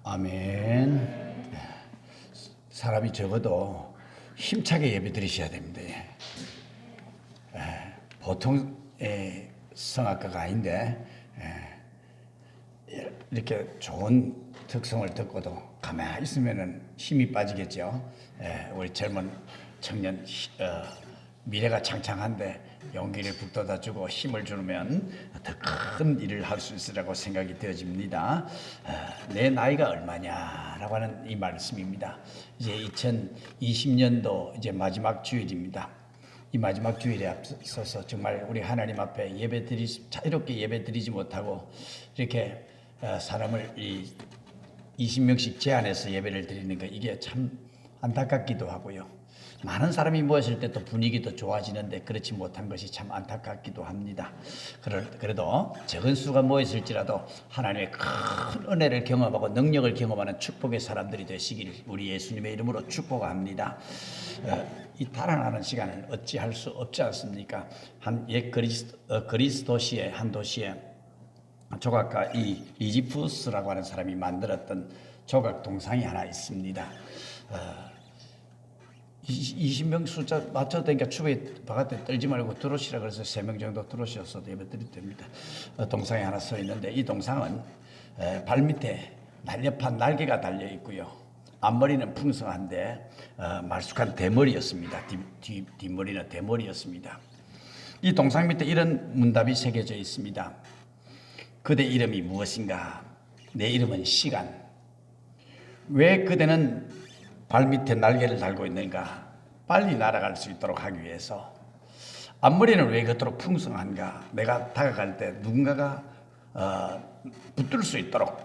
아멘. 사람이 적어도 힘차게 예배 드리셔야 됩니다. 보통 성악가가 아닌데 이렇게 좋은 특성을 듣고도 가만히 있으면 힘이 빠지겠죠. 우리 젊은 청년 미래가 창창한데 용기를 북돋아주고 힘을 주면 더 큰 일을 할 수 있으라고 생각이 되어집니다. 내 나이가 얼마냐라고 하는 이 말씀입니다. 이제 2020년도 이제 마지막 주일입니다. 이 마지막 주일에 앞서서 정말 우리 하나님 앞에 자유롭게 예배드리지 못하고 이렇게 사람을 20명씩 제한해서 예배를 드리는 거, 이게 참 안타깝기도 하고요. 많은 사람이 모였을 때 또 분위기도 좋아지는데 그렇지 못한 것이 참 안타깝기도 합니다. 그래도 적은 수가 모였을지라도 하나님의 큰 은혜를 경험하고 능력을 경험하는 축복의 사람들이 되시길 우리 예수님의 이름으로 축복합니다. 이 달아나는 시간은 어찌할 수 없지 않습니까? 한 옛 그리스도시의 한 도시에 조각가 이 리지푸스라고 하는 사람이 만들었던 조각 동상이 하나 있습니다. 20명 숫자 맞춰되니까 추위에 바깥에 떨지 말고 들어오시라 그래서 3명 정도 들어오셔서 예배드리면 됩니다. 동상이 하나 서 있는데 이 동상은 발밑에 날렵한 날개가 달려 있고요. 앞머리는 풍성한데 말쑥한 대머리였습니다. 뒷머리는 대머리였습니다. 이 동상 밑에 이런 문답이 새겨져 있습니다. 그대 이름이 무엇인가? 내 이름은 시간. 왜 그대는 발밑에 날개를 달고 있는가? 빨리 날아갈 수 있도록 하기 위해서. 앞머리는 왜 그토록 풍성한가? 내가 다가갈 때 누군가가 붙들 수 있도록.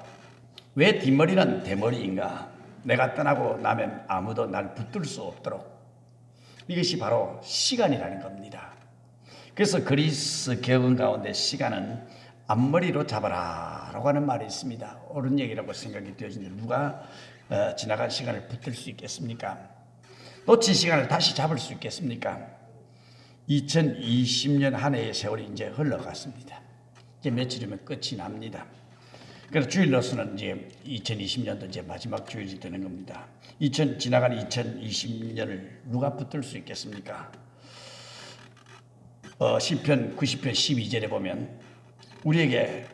왜 뒷머리는 대머리인가? 내가 떠나고 나면 아무도 날 붙들 수 없도록. 이것이 바로 시간이라는 겁니다. 그래서 그리스 격언 가운데 시간은 앞머리로 잡아라 라고 하는 말이 있습니다. 옳은 얘기라고 생각이 되어지는데 누가 지나간 시간을 붙들 수 있겠습니까? 놓친 시간을 다시 잡을 수 있겠습니까? 2020년 한 해의 세월이 이제 흘러갔습니다. 이제 며칠이면 끝이 납니다. 그래서 주일로서는 이제 2020년도 이제 마지막 주일이 되는 겁니다. 지나간 2020년을 누가 붙들 수 있겠습니까? 시편 90편 12절에 보면 우리에게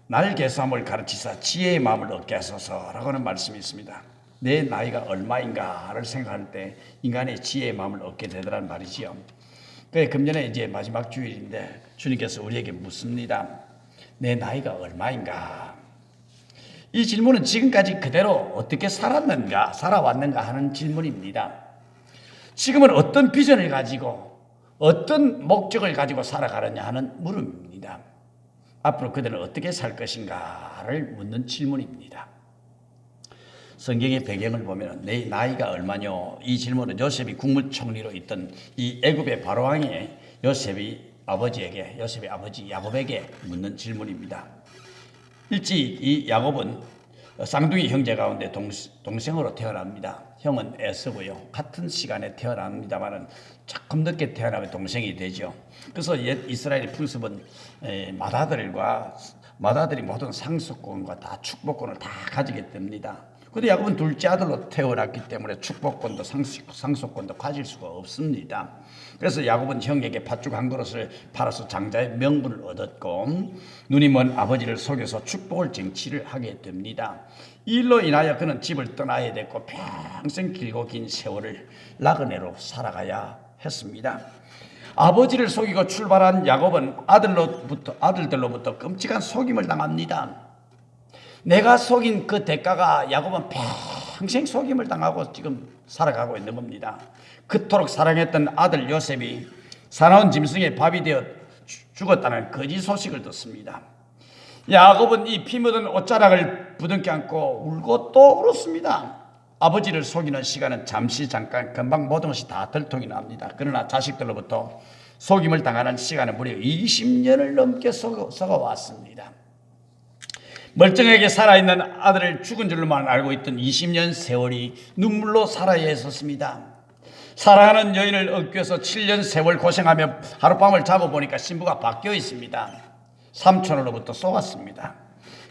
날 계수함을 가르치사 지혜의 마음을 얻게 하소서라고 하는 말씀이 있습니다. 내 나이가 얼마인가를 생각할 때 인간의 지혜의 마음을 얻게 되더란 말이지요. 그래 금년에 이제 마지막 주일인데 주님께서 우리에게 묻습니다. 내 나이가 얼마인가? 이 질문은 지금까지 그대로 어떻게 살아왔는가 하는 질문입니다. 지금은 어떤 비전을 가지고 어떤 목적을 가지고 살아가느냐 하는 물음입니다. 앞으로 그들은 어떻게 살 것인가를 묻는 질문입니다. 성경의 배경을 보면 내 나이가 얼마뇨? 이 질문은 요셉이 국무총리로 있던 이 애굽의 바로왕의 요셉의 아버지 야곱에게 묻는 질문입니다. 일찍 이 야곱은 쌍둥이 형제 가운데 동생으로 태어납니다. 형은 에서고요. 같은 시간에 태어납니다만은 조금 늦게 태어나면 동생이 되죠. 그래서 옛 이스라엘의 풍습은 맏아들이 모든 상속권과 다 축복권을 다 가지게 됩니다. 그런데 야곱은 둘째 아들로 태어났기 때문에 축복권도 상속권도 가질 수가 없습니다. 그래서 야곱은 형에게 팥죽 한 그릇을 팔아서 장자의 명분을 얻었고 눈이 먼 아버지를 속여서 축복을 쟁취를 하게 됩니다. 이 일로 인하여 그는 집을 떠나야 됐고 평생 길고 긴 세월을 나그네로 살아가야 했습니다. 아버지를 속이고 출발한 야곱은 아들들로부터 끔찍한 속임을 당합니다. 내가 속인 그 대가가 야곱은 평생 속임을 당하고 지금 살아가고 있는 겁니다. 그토록 사랑했던 아들 요셉이 사나운 짐승의 밥이 되어 죽었다는 거짓 소식을 듣습니다. 야곱은 이 피 묻은 옷자락을 부둥켜 안고 울고 또 울었습니다. 아버지를 속이는 시간은 잠깐 금방 모든 것이 다 들통이 납니다. 그러나 자식들로부터 속임을 당하는 시간은 무려 20년을 넘게 썩어왔습니다. 멀쩡하게 살아있는 아들을 죽은 줄로만 알고 있던 20년 세월이 눈물로 살아야 했었습니다. 사랑하는 여인을 얻기 위해서 7년 세월 고생하며 하룻밤을 자고 보니까 신부가 바뀌어 있습니다. 삼촌으로부터 쏘았습니다.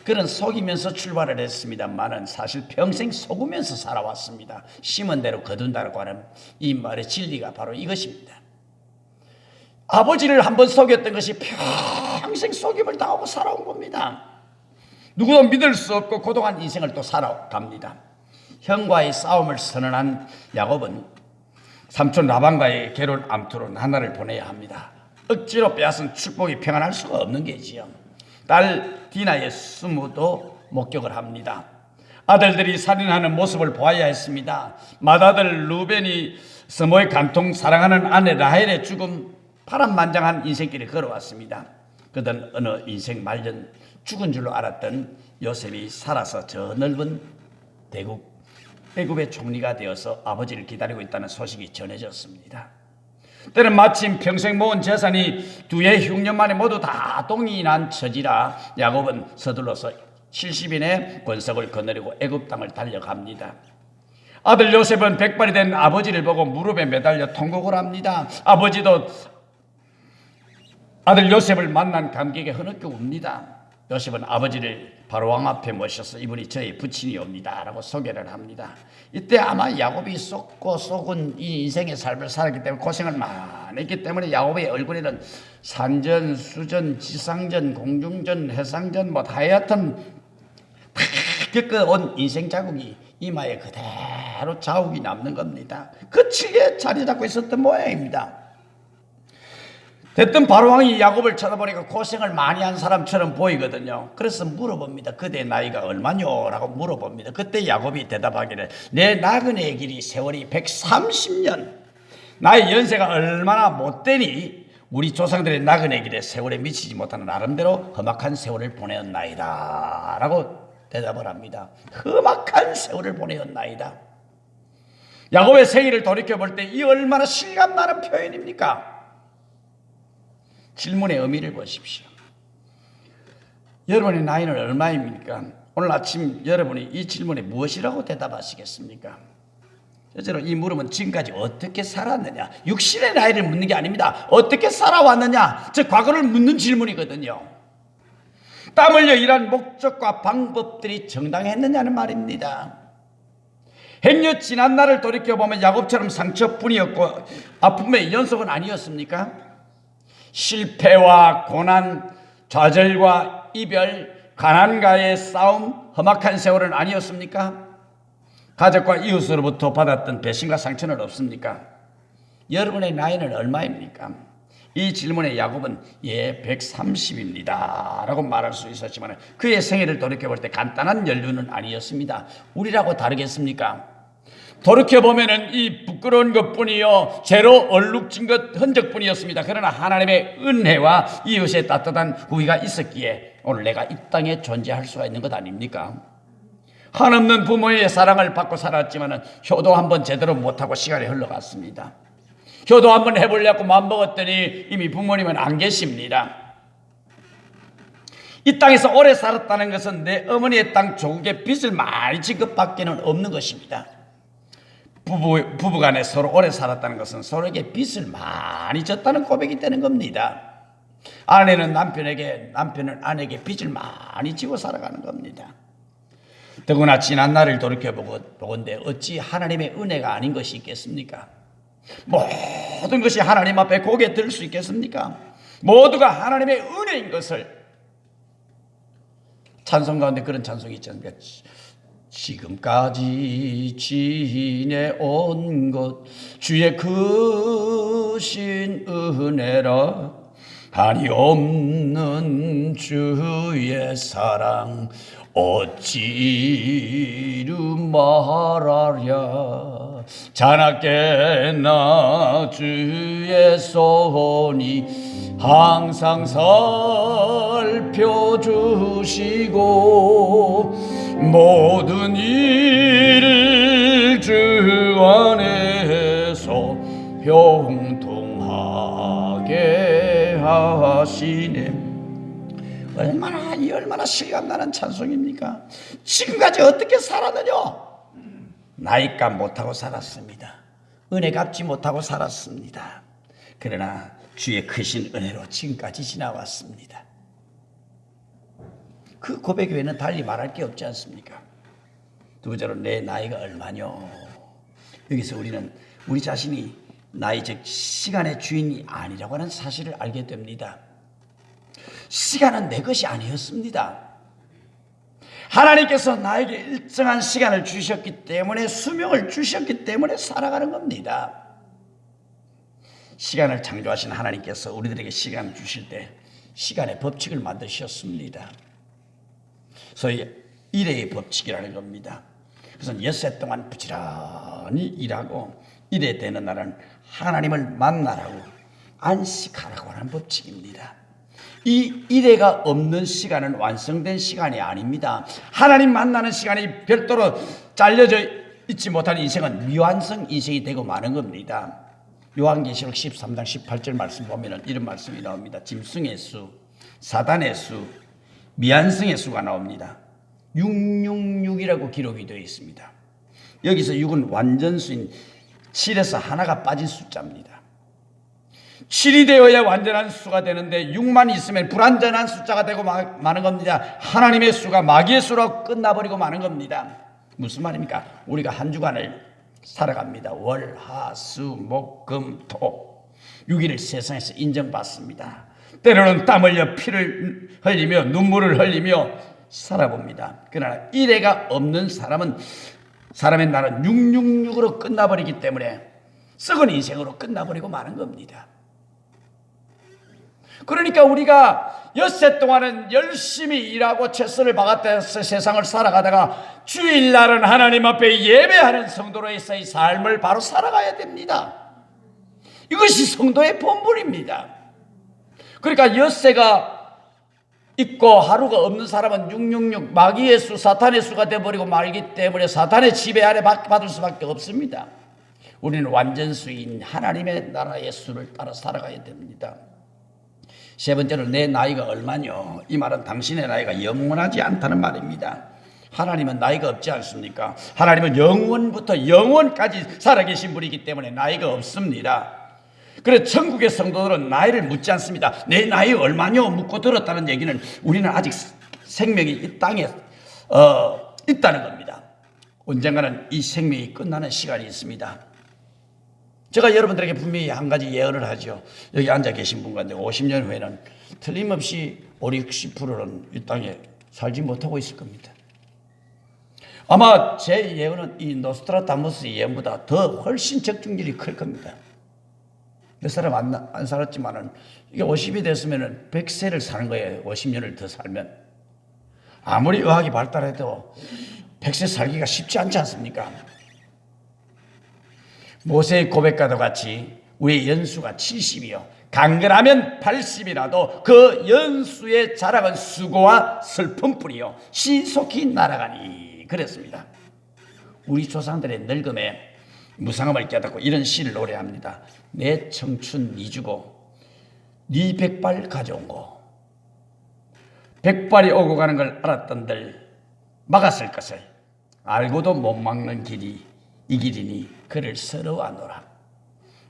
그는 속이면서 출발을 했습니다만은 사실 평생 속으면서 살아왔습니다. 심은 대로 거둔다고 하는 이 말의 진리가 바로 이것입니다. 아버지를 한번 속였던 것이 평생 속임을 당하고 살아온 겁니다. 누구도 믿을 수 없고 고독한 인생을 또 살아갑니다. 형과의 싸움을 선언한 야곱은 삼촌 라반과의 결혼 암투로 나날을 보내야 합니다. 억지로 빼앗은 축복이 평안할 수가 없는 게지요. 딸 디나의 수모도 목격을 합니다. 아들들이 살인하는 모습을 보아야 했습니다. 맏아들 루벤이 스모의 간통 사랑하는 아내 라헬의 죽음, 파란만장한 인생길을 걸어왔습니다. 그들은 어느 인생 말년 죽은 줄로 알았던 요셉이 살아서 저 넓은 애굽의 총리가 되어서 아버지를 기다리고 있다는 소식이 전해졌습니다. 때는 마침 평생 모은 재산이 두해 흉년 만에 모두 다 동이 난 처지라 야곱은 서둘러서 70인의 권석을 거느리고 애굽 땅을 달려갑니다. 아들 요셉은 백발이 된 아버지를 보고 무릎에 매달려 통곡을 합니다. 아버지도 아들 요셉을 만난 감격에 흐느껴 웁니다. 요셉은 아버지를 바로 왕 앞에 모셔서 이분이 저의 부친이옵니다 라고 소개를 합니다. 이때 아마 야곱이 썩고 속은 이 인생의 삶을 살았기 때문에 고생을 많이 했기 때문에 야곱의 얼굴에는 산전, 수전, 지상전, 공중전, 해상전 뭐 하여튼 겪어온 인생 자국이 이마에 그대로 자국이 남는 겁니다. 거칠게 자리 잡고 있었던 모양입니다. 됐든 바로왕이 야곱을 쳐다보니까 고생을 많이 한 사람처럼 보이거든요. 그래서 물어봅니다. 그대의 나이가 얼마뇨? 라고 물어봅니다. 그때 야곱이 대답하기를 내 나그네의 길이 세월이 130년, 나의 연세가 얼마나 못되니 우리 조상들의 나그네 길에 세월에 미치지 못하는 나름대로 험악한 세월을 보내었나이다 라고 대답을 합니다. 험악한 세월을 보내었나이다. 야곱의 생일을 돌이켜볼 때 이 얼마나 실감나는 표현입니까? 질문의 의미를 보십시오. 여러분의 나이는 얼마입니까? 오늘 아침 여러분이 이 질문에 무엇이라고 대답하시겠습니까? 실제로 이 물음은 지금까지 어떻게 살았느냐, 육신의 나이를 묻는 게 아닙니다. 어떻게 살아왔느냐, 즉 과거를 묻는 질문이거든요. 땀 흘려 일한 목적과 방법들이 정당했느냐는 말입니다. 행여 지난 날을 돌이켜보면 야곱처럼 상처뿐이었고 아픔의 연속은 아니었습니까? 실패와 고난, 좌절과 이별, 가난과의 싸움, 험악한 세월은 아니었습니까? 가족과 이웃으로부터 받았던 배신과 상처는 없습니까? 여러분의 나이는 얼마입니까? 이 질문에 야곱은 130입니다 라고 말할 수 있었지만 그의 생애를 돌이켜볼 때 간단한 연륜은 아니었습니다. 우리라고 다르겠습니까? 돌이켜보면 이 부끄러운 것뿐이요 죄로 얼룩진 것 흔적뿐이었습니다. 그러나 하나님의 은혜와 이웃의 따뜻한 후기가 있었기에 오늘 내가 이 땅에 존재할 수가 있는 것 아닙니까? 한없는 부모의 사랑을 받고 살았지만 효도 한번 제대로 못하고 시간이 흘러갔습니다. 효도 한번 해보려고 마음먹었더니 이미 부모님은 안 계십니다. 이 땅에서 오래 살았다는 것은 내 어머니의 땅 조국에 빚을 많이 진 것밖에는 없는 것입니다. 부부간에 서로 오래 살았다는 것은 서로에게 빚을 많이 졌다는 고백이 되는 겁니다. 아내는 남편에게, 남편은 아내에게 빚을 많이 지고 살아가는 겁니다. 더구나 지난 날을 돌이켜보건대 어찌 하나님의 은혜가 아닌 것이 있겠습니까? 모든 것이 하나님 앞에 고개 들 수 있겠습니까? 모두가 하나님의 은혜인 것을 찬송 가운데 그런 찬송이 있지 않습니까? 지금까지 지내온 것 주의 크신 은혜라 한이 없는 주의 사랑 어찌 이루 말하랴 자나깨 나 주의 손이 항상 살펴주시고 모든 일을 주 안에서 형통하게 하시네. 얼마나 실감나는 찬송입니까? 지금까지 어떻게 살았느냐? 나이값 못하고 살았습니다. 은혜 갚지 못하고 살았습니다. 그러나 주의 크신 은혜로 지금까지 지나왔습니다. 그 고백 외에는 달리 말할 게 없지 않습니까? 두 번째로 내 나이가 얼마뇨. 여기서 우리는 우리 자신이 나이 즉 시간의 주인이 아니라고 하는 사실을 알게 됩니다. 시간은 내 것이 아니었습니다. 하나님께서 나에게 일정한 시간을 주셨기 때문에, 수명을 주셨기 때문에 살아가는 겁니다. 시간을 창조하신 하나님께서 우리들에게 시간을 주실 때 시간의 법칙을 만드셨습니다. 소위 일의 법칙이라는 겁니다. 그래서 엿새 동안 부지런히 일하고 일에 되는 날은 하나님을 만나라고 안식하라고 하는 법칙입니다. 이 일회가 없는 시간은 완성된 시간이 아닙니다. 하나님 만나는 시간이 별도로 잘려져 있지 못한 인생은 미완성 인생이 되고 마는 겁니다. 요한계시록 13장 18절 말씀 보면 이런 말씀이 나옵니다. 짐승의 수, 사단의 수, 미완성의 수가 나옵니다. 666이라고 기록이 되어 있습니다. 여기서 6은 완전수인 7에서 하나가 빠진 숫자입니다. 7이 되어야 완전한 수가 되는데 6만 있으면 불완전한 숫자가 되고 마는 겁니다. 하나님의 수가 마귀의 수로 끝나버리고 마는 겁니다. 무슨 말입니까? 우리가 한 주간을 살아갑니다. 월, 하, 수, 목, 금, 토 6일을 세상에서 인정받습니다. 때로는 땀 흘려 피를 흘리며 눈물을 흘리며 살아봅니다. 그러나 일회가 없는 사람은, 사람의 날은 666으로 끝나버리기 때문에 썩은 인생으로 끝나버리고 마는 겁니다. 그러니까 우리가 엿새 동안은 열심히 일하고 채소를 박아떼서 세상을 살아가다가 주일날은 하나님 앞에 예배하는 성도로서의 삶을 바로 살아가야 됩니다. 이것이 성도의 본분입니다. 그러니까 엿새가 있고 하루가 없는 사람은 666 마귀의 수, 사탄의 수가 되어버리고 말기 때문에 사탄의 지배 아래 받을 수밖에 없습니다. 우리는 완전수인 하나님의 나라의 수를 따라 살아가야 됩니다. 세 번째로 내 나이가 얼마뇨? 이 말은 당신의 나이가 영원하지 않다는 말입니다. 하나님은 나이가 없지 않습니까? 하나님은 영원부터 영원까지 살아계신 분이기 때문에 나이가 없습니다. 그래서 천국의 성도들은 나이를 묻지 않습니다. 내 나이 얼마뇨? 묻고 들었다는 얘기는 우리는 아직 생명이 이 땅에 있다는 겁니다. 언젠가는 이 생명이 끝나는 시간이 있습니다. 제가 여러분들에게 분명히 한 가지 예언을 하죠. 여기 앉아 계신 분 가운데 50년 후에는 틀림없이 50, 60%는 이 땅에 살지 못하고 있을 겁니다. 아마 제 예언은 이 노스트라다무스 예언보다 더 훨씬 적중률이 클 겁니다. 몇 사람 안 살았지만은 이게 50이 됐으면은 100세를 사는 거예요. 50년을 더 살면. 아무리 의학이 발달해도 100세 살기가 쉽지 않지 않습니까? 모세의 고백과도 같이 우리의 연수가 70이요. 강건하면 80이라도 그 연수의 자락은 수고와 슬픔뿐이요. 신속히 날아가니. 그랬습니다. 우리 조상들의 늙음에 무상함을 깨닫고 이런 시를 노래합니다. 내 청춘 니 주고 니 백발 가져온 거. 백발이 오고 가는 걸 알았던들 막았을 것을 알고도 못 막는 길이 이 길이니 그를 서러워하노라.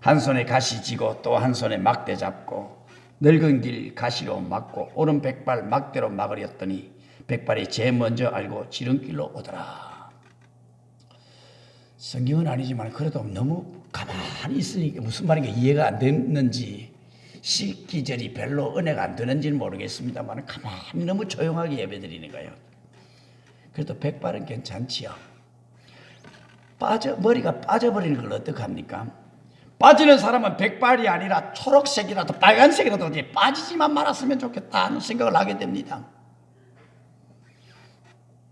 한 손에 가시 쥐고 또 한 손에 막대 잡고 늙은 길 가시로 막고 오른 백발 막대로 막으렸더니 백발이 제일 먼저 알고 지름길로 오더라. 성경은 아니지만 그래도 너무 가만히 있으니까 무슨 말인가 이해가 안 됐는지 시기절이 별로 은혜가 안 되는지는 모르겠습니다만 가만히 너무 조용하게 예배드리는 거예요. 그래도 백발은 괜찮지요. 머리가 빠져버리는 걸 어떡합니까? 빠지는 사람은 백발이 아니라 초록색이라도 빨간색이라도 빠지지만 말았으면 좋겠다 하는 생각을 하게 됩니다.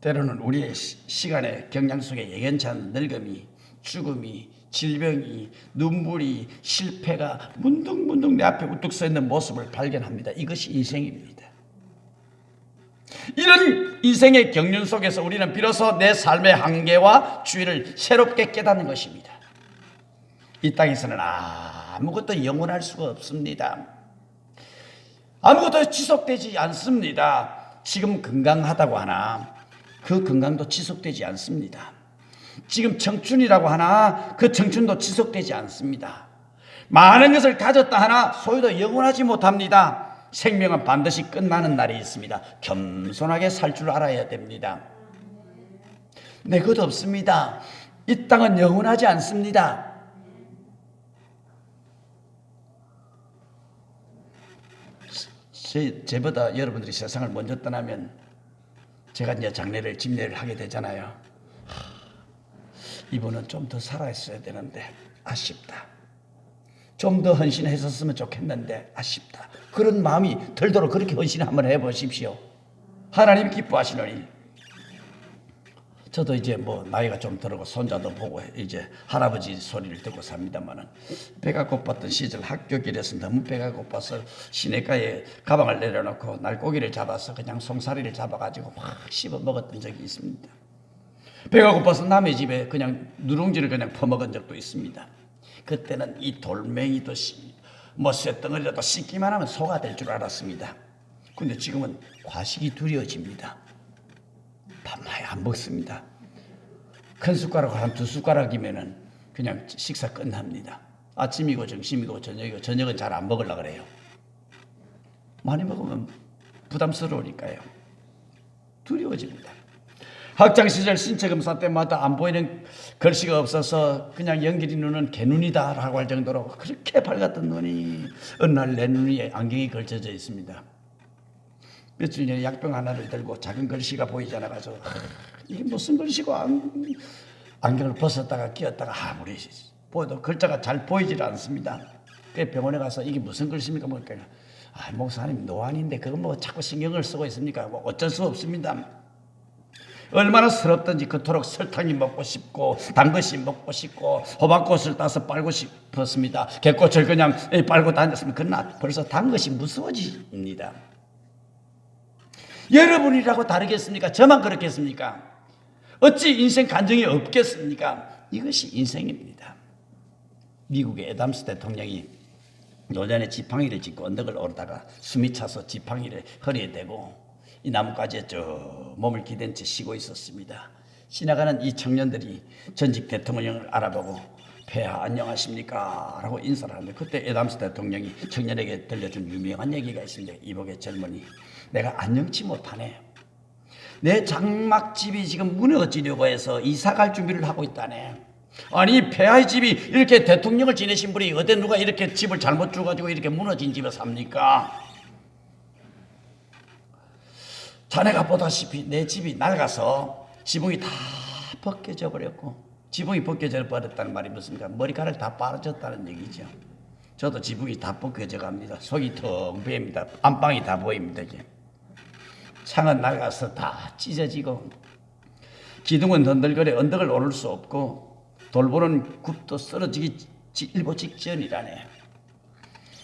때로는 우리의 시간의 경향 속에 예견치 않은 늙음이, 죽음이, 질병이, 눈물이, 실패가 문득문득 내 앞에 우뚝 서 있는 모습을 발견합니다. 이것이 인생입니다. 이런 인생의 경륜 속에서 우리는 비로소 내 삶의 한계와 주의를 새롭게 깨닫는 것입니다. 이 땅에서는 아무것도 영원할 수가 없습니다. 아무것도 지속되지 않습니다. 지금 건강하다고 하나 그 건강도 지속되지 않습니다. 지금 청춘이라고 하나 그 청춘도 지속되지 않습니다. 많은 것을 가졌다 하나 소유도 영원하지 못합니다. 생명은 반드시 끝나는 날이 있습니다. 겸손하게 살 줄 알아야 됩니다. 내 것 없습니다. 이 땅은 영원하지 않습니다. 제보다 여러분들이 세상을 먼저 떠나면 제가 이제 장례를 집례를 하게 되잖아요. 이분은 좀 더 살아있어야 되는데 아쉽다. 좀 더 헌신했었으면 좋겠는데 아쉽다. 그런 마음이 들도록 그렇게 헌신 한번 해보십시오. 하나님 기뻐하시노니. 저도 이제 뭐 나이가 좀 들고 손자도 보고 이제 할아버지 소리를 듣고 삽니다만은 배가 고팠던 시절 학교 길에서 너무 배가 고파서 시내가에 가방을 내려놓고 날고기를 잡아서 그냥 송사리를 잡아가지고 막 씹어 먹었던 적이 있습니다. 배가 고파서 남의 집에 그냥 누룽지를 그냥 퍼먹은 적도 있습니다. 그때는 이 돌멩이도 뭐 쇳덩어리라도 씻기만 하면 소가 될 줄 알았습니다. 근데 지금은 과식이 두려워집니다. 밥 많이 안 먹습니다. 큰 숟가락 한 2숟가락이면은 그냥 식사 끝납니다. 아침이고 점심이고 저녁이고 저녁은 잘 안 먹으려고 그래요. 많이 먹으면 부담스러우니까요. 두려워집니다. 학창시절 신체검사 때마다 안 보이는 글씨가 없어서 그냥 연길이 눈은 개눈이다 라고 할 정도로 그렇게 밝았던 눈이 어느 날 내 눈에 안경이 걸쳐져 있습니다. 며칠 전에 약병 하나를 들고 작은 글씨가 보이지 않아가지고 이게 무슨 글씨고 안경을 벗었다가 끼었다가 아무리 보여도 글자가 잘 보이질 않습니다. 그래서 병원에 가서 이게 무슨 글씨입니까? 뭐니까 목사님 노안인데 그거 뭐 자꾸 신경을 쓰고 있습니까? 뭐 어쩔 수 없습니다. 얼마나 서럽던지 그토록 설탕이 먹고 싶고 단 것이 먹고 싶고 호박꽃을 따서 빨고 싶었습니다. 개꽃을 그냥 빨고 다녔으면 그러나 벌써 단 것이 무서워집니다. 여러분이라고 다르겠습니까? 저만 그렇겠습니까? 어찌 인생 간증이 없겠습니까? 이것이 인생입니다. 미국의 애담스 대통령이 노전에 지팡이를 짚고 언덕을 오르다가 숨이 차서 지팡이를 허리에 대고 이 나뭇가지에 저 몸을 기댄 채 쉬고 있었습니다. 지나가는 이 청년들이 전직 대통령을 알아보고 폐하 안녕하십니까? 라고 인사를 하는데 그때 애담스 대통령이 청년에게 들려준 유명한 얘기가 있습니다. 이복의 젊은이, 내가 안녕치 못하네. 내 장막집이 지금 무너지려고 해서 이사갈 준비를 하고 있다네. 아니 폐하의 집이 이렇게 대통령을 지내신 분이 어디 누가 이렇게 집을 잘못 줘가지고 이렇게 무너진 집에 삽니까? 자네가 보다시피 내 집이 낡아서 지붕이 다 벗겨져 버렸고, 지붕이 벗겨져 버렸다는 말이 무슨가? 머리카락이 다 빠져졌다는 얘기죠. 저도 지붕이 다 벗겨져 갑니다. 속이 텅 비입니다. 안방이 다 보입니다. 이제. 창은 낡아서 다 찢어지고 기둥은 흔들거려 언덕을 오를 수 없고 돌보는 굽도 쓰러지기 일보 직전이라네.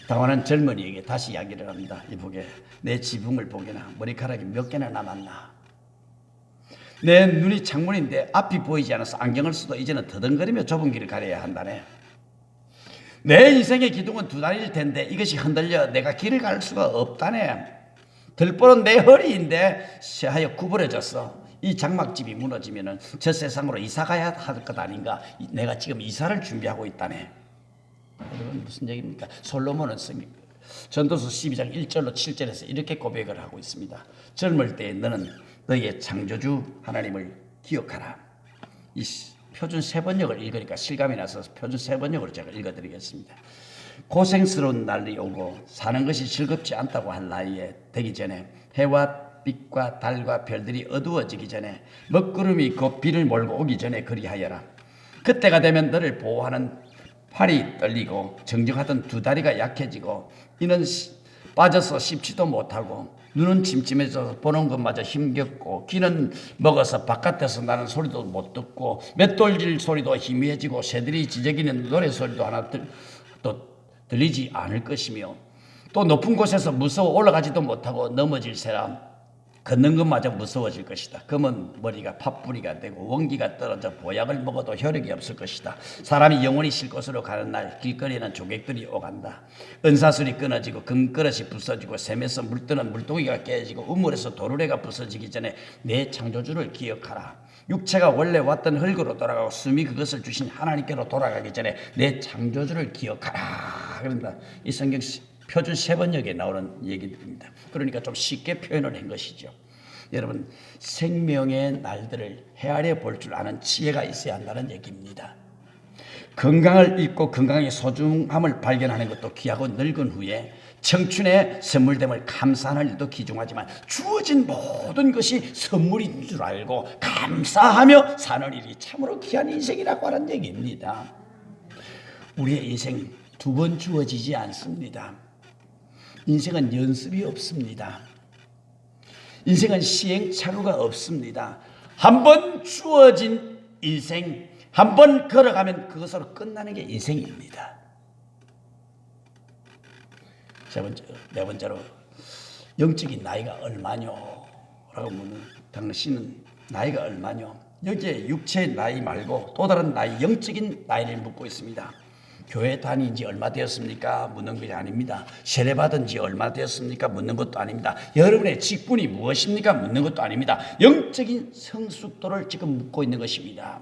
당황한 젊은이에게 다시 이야기를 합니다. 이보게, 내 지붕을 보게나 머리카락이 몇 개나 남았나. 내 눈이 창문인데 앞이 보이지 않아서 안경을 써도 이제는 더듬거리며 좁은 길을 가려야 한다네. 내 인생의 기둥은 두 다리일 텐데 이것이 흔들려 내가 길을 갈 수가 없다네. 들보는 내 허리인데 새하여 구부러졌어. 이 장막집이 무너지면은 저 세상으로 이사 가야 할 것 아닌가. 내가 지금 이사를 준비하고 있다네. 여러분 무슨 얘기입니까? 솔로몬은 전도서 12장 1절로 7절에서 이렇게 고백을 하고 있습니다. 젊을 때 너는 너희의 창조주 하나님을 기억하라. 이 표준 세번역을 읽으니까 실감이 나서 표준 세번역으로 제가 읽어드리겠습니다. 고생스러운 날이 오고 사는 것이 즐겁지 않다고 할 나이에 되기 전에 해와 빛과 달과 별들이 어두워지기 전에 먹구름이 곧 비를 몰고 오기 전에 그리하여라. 그때가 되면 너를 보호하는 팔이 떨리고 정정하던 두 다리가 약해지고 이는 빠져서 씹지도 못하고 눈은 침침해져서 보는 것마저 힘겹고 귀는 먹어서 바깥에서 나는 소리도 못 듣고 맷돌질 소리도 희미해지고 새들이 지저귀는 노래 소리도 하나 또 들리지 않을 것이며 또 높은 곳에서 무서워 올라가지도 못하고 넘어질 새라 걷는 것마저 무서워질 것이다. 검은 머리가 팥뿌리가 되고 원기가 떨어져 보약을 먹어도 효력이 없을 것이다. 사람이 영원히 쉴 곳으로 가는 날 길거리에는 조객들이 오간다. 은사술이 끊어지고 금그릇이 부서지고 샘에서 물뜨는 물동이가 깨지고 우물에서 도르래가 부서지기 전에 내 창조주를 기억하라. 육체가 원래 왔던 흙으로 돌아가고 숨이 그것을 주신 하나님께로 돌아가기 전에 내 창조주를 기억하라. 그런다. 이 성경 표준 세번역에 나오는 얘기들입니다. 그러니까 좀 쉽게 표현을 한 것이죠. 여러분, 생명의 날들을 헤아려 볼 줄 아는 지혜가 있어야 한다는 얘기입니다. 건강을 잊고 건강의 소중함을 발견하는 것도 귀하고 늙은 후에 청춘의 선물됨을 감사하는 일도 귀중하지만 주어진 모든 것이 선물인 줄 알고 감사하며 사는 일이 참으로 귀한 인생이라고 하는 얘기입니다. 우리의 인생 두 번 주어지지 않습니다. 인생은 연습이 없습니다. 인생은 시행착오가 없습니다. 한 번 주어진 인생, 한 번 걸어가면 그것으로 끝나는 게 인생입니다. 네 번째로 영적인 나이가 얼마뇨? 라고 묻는 당신은 나이가 얼마뇨? 여기에 육체의 나이 말고 또 다른 나이, 영적인 나이를 묻고 있습니다. 교회 다닌 지 얼마 되었습니까? 묻는 것이 아닙니다. 세례 받은 지 얼마 되었습니까? 묻는 것도 아닙니다. 여러분의 직분이 무엇입니까? 묻는 것도 아닙니다. 영적인 성숙도를 지금 묻고 있는 것입니다.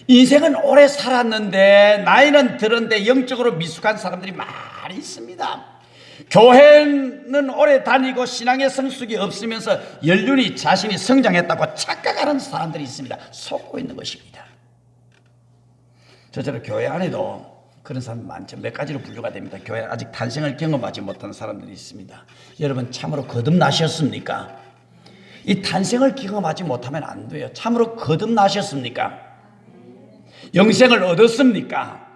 인생은 오래 살았는데 나이는 들었는데 영적으로 미숙한 사람들이 많이 있습니다. 교회는 오래 다니고 신앙의 성숙이 없으면서 연륜이 자신이 성장했다고 착각하는 사람들이 있습니다. 속고 있는 것입니다. 저처럼 교회 안에도 그런 사람 많죠. 몇 가지로 분류가 됩니다. 교회 아직 탄생을 경험하지 못한 사람들이 있습니다. 여러분 참으로 거듭나셨습니까? 이 탄생을 경험하지 못하면 안 돼요. 참으로 거듭나셨습니까? 영생을 얻었습니까?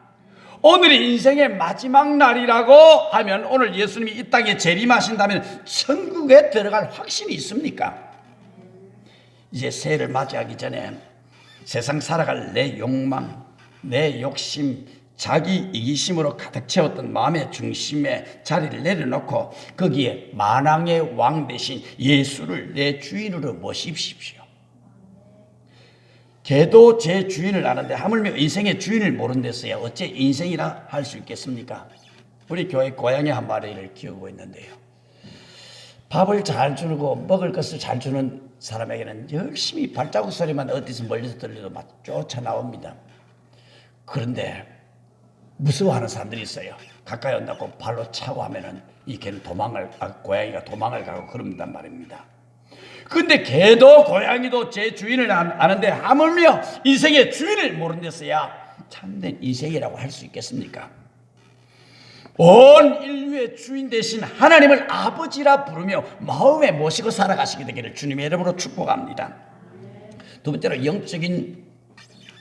오늘이 인생의 마지막 날이라고 하면 오늘 예수님이 이 땅에 재림하신다면 천국에 들어갈 확신이 있습니까? 이제 새해를 맞이하기 전에 세상 살아갈 내 욕망, 내 욕심, 자기 이기심으로 가득 채웠던 마음의 중심에 자리를 내려놓고 거기에 만왕의 왕 대신 예수를 내 주인으로 모십시오. 개도 제 주인을 아는데 하물며 인생의 주인을 모르는 데서야 어째 인생이라 할 수 있겠습니까? 우리 교회 고양이 한 마리를 키우고 있는데요. 밥을 잘 주고 먹을 것을 잘 주는 사람에게는 열심히 발자국 소리만 어디서 멀리서 들려도 막 쫓아나옵니다. 그런데 무서워하는 사람들이 있어요. 가까이 온다고 발로 차고 하면은 이 개는 고양이가 도망을 가고 그런단 말입니다. 근데 개도 고양이도 제 주인을 아는데 하물며 인생의 주인을 모르는 데서야 참된 인생이라고 할 수 있겠습니까? 온 인류의 주인 대신 하나님을 아버지라 부르며 마음에 모시고 살아가시게 되기를 주님의 이름으로 축복합니다. 두 번째로 영적인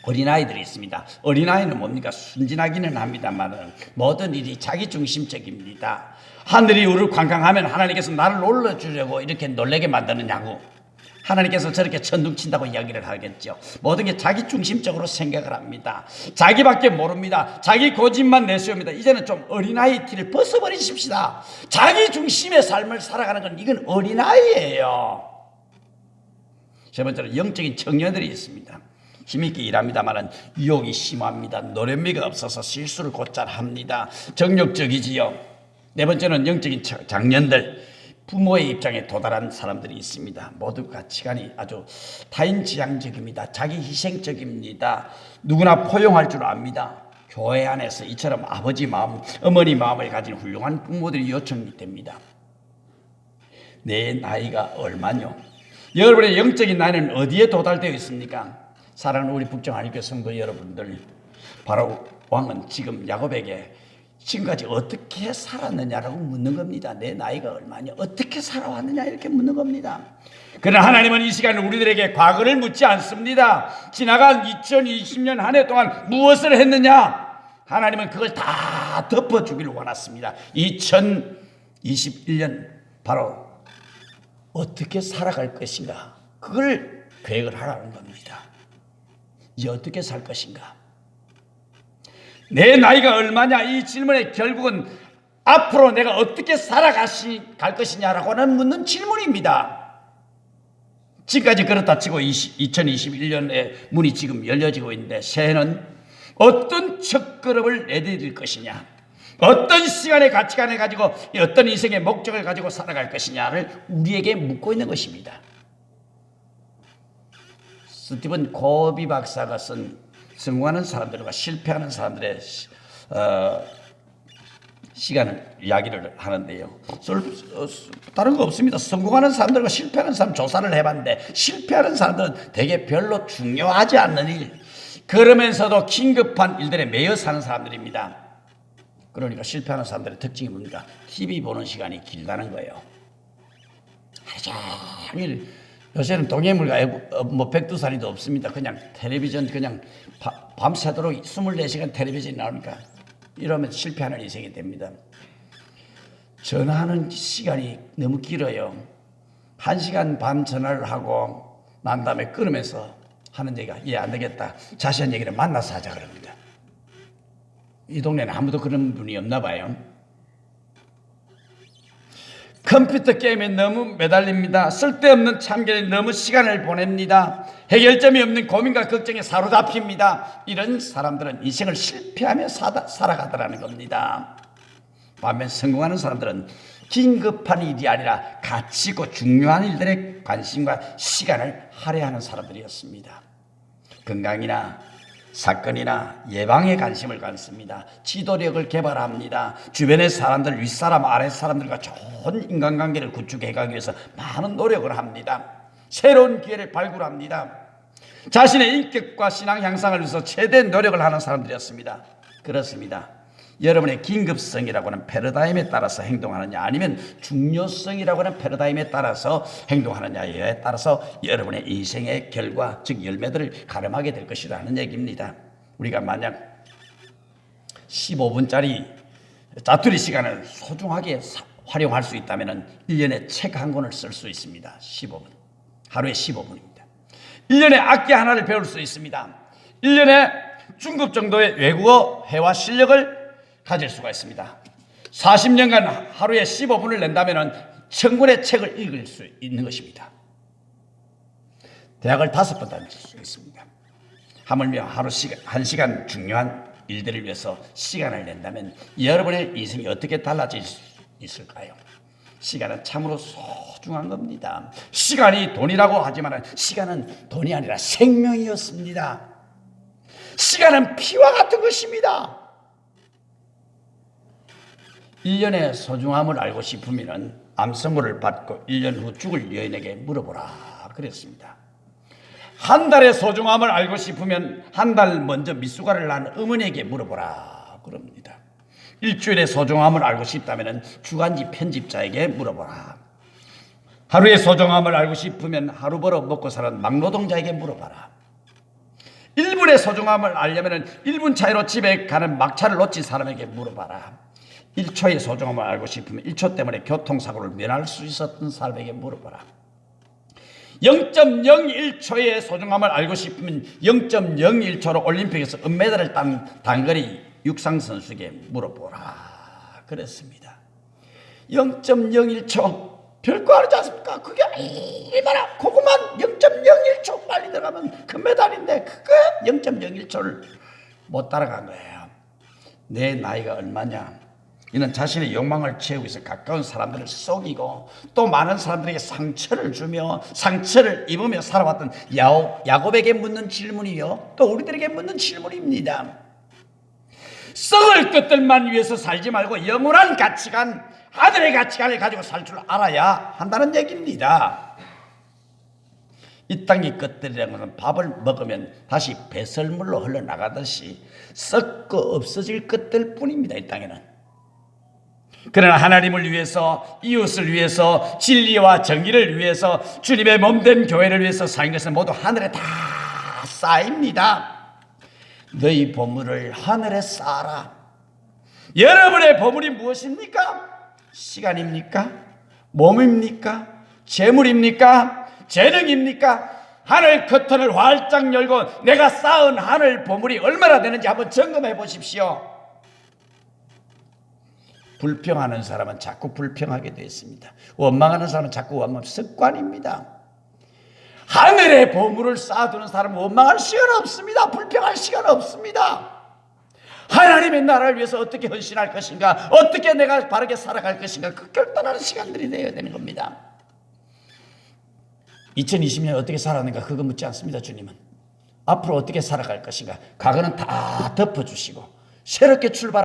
어린아이들이 있습니다. 어린아이는 뭡니까? 순진하기는 합니다만 모든 일이 자기중심적입니다. 하늘이 우리를 관광하면 하나님께서 나를 놀라주려고 이렇게 놀라게 만드느냐고 하나님께서 저렇게 천둥친다고 이야기를 하겠죠. 모든 게 자기중심적으로 생각을 합니다. 자기밖에 모릅니다. 자기 고집만 내세웁니다. 이제는 좀 어린아이 티를 벗어버리십시다. 자기중심의 삶을 살아가는 건 이건 어린아이예요. 세 번째로 영적인 청년들이 있습니다. 힘있게 일합니다만 유혹이 심합니다. 노련미가 없어서 실수를 곧잘 합니다. 정욕적이지요. 네 번째는 영적인 장년들, 부모의 입장에 도달한 사람들이 있습니다. 모두 가치관이 아주 타인지향적입니다. 자기 희생적입니다. 누구나 포용할 줄 압니다. 교회 안에서 이처럼 아버지 마음, 어머니 마음을 가진 훌륭한 부모들이 요청이 됩니다. 내 나이가 얼마뇨? 여러분의 영적인 나이는 어디에 도달되어 있습니까? 사랑하는 우리 북정한일교 성도 여러분들, 바로 왕은 지금 야곱에게 지금까지 어떻게 살았느냐라고 묻는 겁니다. 내 나이가 얼마냐? 어떻게 살아왔느냐? 이렇게 묻는 겁니다. 그러나 하나님은 이 시간에 우리들에게 과거를 묻지 않습니다. 지나간 2020년 한 해 동안 무엇을 했느냐? 하나님은 그걸 다 덮어주기를 원했습니다. 2021년 바로 어떻게 살아갈 것인가? 그걸 계획을 하라는 겁니다. 이제 어떻게 살 것인가? 내 나이가 얼마냐? 이 질문의 결국은 앞으로 내가 어떻게 살아갈 것이냐라고는 묻는 질문입니다. 지금까지 그렇다 치고 2021년에 문이 지금 열려지고 있는데 새해는 어떤 첫걸음을 내디딜 것이냐, 어떤 시간의 가치관을 가지고 어떤 인생의 목적을 가지고 살아갈 것이냐를 우리에게 묻고 있는 것입니다. 스티븐 코비 박사가 쓴 성공하는 사람들과 실패하는 사람들의 시간을 이야기를 하는데요. 다른 거 없습니다. 성공하는 사람들과 실패하는 사람 조사를 해봤는데 실패하는 사람들은 되게 별로 중요하지 않는 일, 그러면서도 긴급한 일들에 매여 사는 사람들입니다. 그러니까 실패하는 사람들의 특징이 뭡니까? TV 보는 시간이 길다는 거예요. 하루 종일 요새는 동해물과 뭐 백두산이도 없습니다. 그냥 텔레비전 그냥 밤새도록 24시간 텔레비전이 나오니까 이러면 실패하는 인생이 됩니다. 전화하는 시간이 너무 길어요. 1시간 반 전화를 하고 난 다음에 끊으면서 하는 얘기가 안 되겠다. 자세한 얘기를 만나서 하자 그럽니다. 이 동네는 아무도 그런 분이 없나 봐요. 컴퓨터 게임에 너무 매달립니다. 쓸데없는 참견에 너무 시간을 보냅니다. 해결점이 없는 고민과 걱정에 사로잡힙니다. 이런 사람들은 인생을 실패하며 살아가더라는 겁니다. 반면 성공하는 사람들은 긴급한 일이 아니라 가치 있고 중요한 일들에 관심과 시간을 할애하는 사람들이었습니다. 건강이나 사건이나 예방에 관심을 갖습니다. 지도력을 개발합니다. 주변의 사람들, 윗사람, 아랫사람들과 좋은 인간관계를 구축해가기 위해서 많은 노력을 합니다. 새로운 기회를 발굴합니다. 자신의 인격과 신앙 향상을 위해서 최대한 노력을 하는 사람들이었습니다. 그렇습니다. 여러분의 긴급성이라고 하는 패러다임에 따라서 행동하느냐 아니면 중요성이라고 하는 패러다임에 따라서 행동하느냐에 따라서 여러분의 인생의 결과 즉 열매들을 가름하게 될 것이라는 얘기입니다. 우리가 만약 15분짜리 자투리 시간을 소중하게 활용할 수 있다면 1년에 책 한 권을 쓸 수 있습니다. 15분. 하루에 15분입니다. 1년에 악기 하나를 배울 수 있습니다. 1년에 중급 정도의 외국어 회화 실력을 가질 수가 있습니다. 40년간 하루에 15분을 낸다면 1000권의 책을 읽을 수 있는 것입니다. 대학을 5번 다닐 수 있습니다. 하물며 하루 1시간 중요한 일들을 위해서 시간을 낸다면 여러분의 인생이 어떻게 달라질 수 있을까요? 시간은 참으로 소중한 겁니다. 시간이 돈이라고 하지만 시간은 돈이 아니라 생명이었습니다. 시간은 피와 같은 것입니다. 1년의 소중함을 알고 싶으면 암 선고를 받고 1년 후 죽을 여인에게 물어보라 그랬습니다. 한 달의 소중함을 알고 싶으면 한 달 먼저 미숙아를 낳은 어머니에게 물어보라 그럽니다. 일주일의 소중함을 알고 싶다면 주간지 편집자에게 물어보라. 하루의 소중함을 알고 싶으면 하루 벌어 먹고 사는 막노동자에게 물어봐라. 1분의 소중함을 알려면 1분 차이로 집에 가는 막차를 놓친 사람에게 물어봐라. 1초의 소중함을 알고 싶으면 1초 때문에 교통사고를 면할 수 있었던 사람에게 물어봐라. 0.01초의 소중함을 알고 싶으면 0.01초로 올림픽에서 은메달을 딴 단거리 육상선수에게 물어보라 그랬습니다. 0.01초 별거 아니지 않습니까? 그게 얼마나 그것만 0.01초 빨리 들어가면 금메달인데 그거 0.01초를 못 따라간 거예요. 내 나이가 얼마냐? 이는 자신의 욕망을 채우기 위해서 가까운 사람들을 속이고 또 많은 사람들에게 상처를 주며 상처를 입으며 살아왔던 야곱에게 묻는 질문이요 또 우리들에게 묻는 질문입니다. 썩을 것들만 위해서 살지 말고 영원한 가치관, 하늘의 가치관을 가지고 살 줄 알아야 한다는 얘기입니다. 이 땅의 것들이라는 것은 밥을 먹으면 다시 배설물로 흘러나가듯이 썩고 없어질 것들 뿐입니다. 이 땅에는. 그러나 하나님을 위해서, 이웃을 위해서, 진리와 정의를 위해서, 주님의 몸된 교회를 위해서 사는 것은 모두 하늘에 다 쌓입니다. 너희 보물을 하늘에 쌓아라. 여러분의 보물이 무엇입니까? 시간입니까? 몸입니까? 재물입니까? 재능입니까? 하늘 커튼을 활짝 열고 내가 쌓은 하늘 보물이 얼마나 되는지 한번 점검해 보십시오. 불평하는 사람은 자꾸 불평하게 되어 있습니다. 원망하는 사람은 자꾸 원망, 습관입니다. 하늘의 보물을 쌓아두는 사람은 원망할 시간 없습니다. 불평할 시간 없습니다. 하나님의 나라를 위해서 어떻게 헌신할 것인가, 어떻게 내가 바르게 살아갈 것인가, 그 결단하는 시간들이 되어야 되는 겁니다. 2020년 어떻게 살았는가 그거 묻지 않습니다. 주님은 앞으로 어떻게 살아갈 것인가, 과거는 다 덮어주시고 새롭게 출발